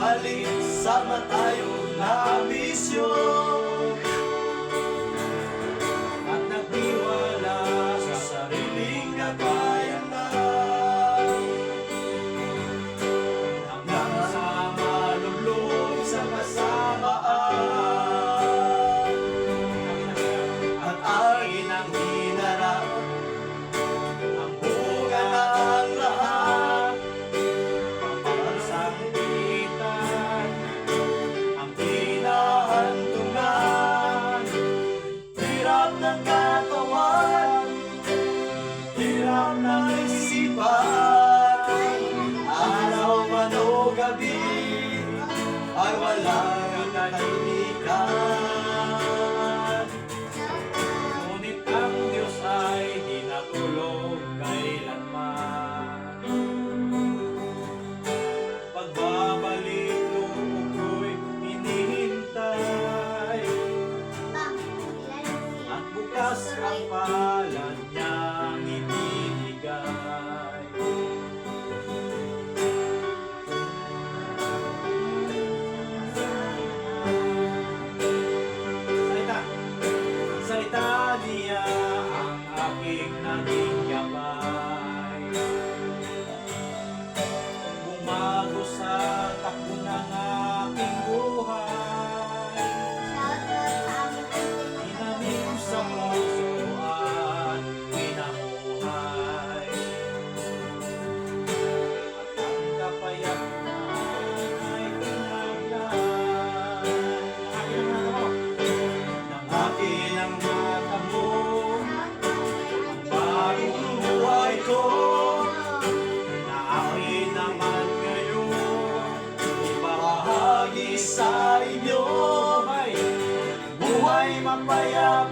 balik sama tayo na misyon at nagtiwala sa sariling kakayanan hanggang sa malulog sa kasamaan at akin ang hinarap ang bunga ng lahat pampansang pitan ang pinahantungan hirap ng katawan hirap ng isipan araw man o gabi ay walang katahimikan ngunit ang Diyos ay di natulog kailanman pagbabalik loob ko'y hinihintay at bukas ang palad niyang ibibigay salita niya ang aking naging gabay bumago sa takbo ng aking buhay inanim sa puso at pinamuhay at ang kapayapaan ay pinaglaan ng akin ang mata mo ang bagong buhay ko na akin naman ngayon ibahagi sa inyo ay buhay mapayapa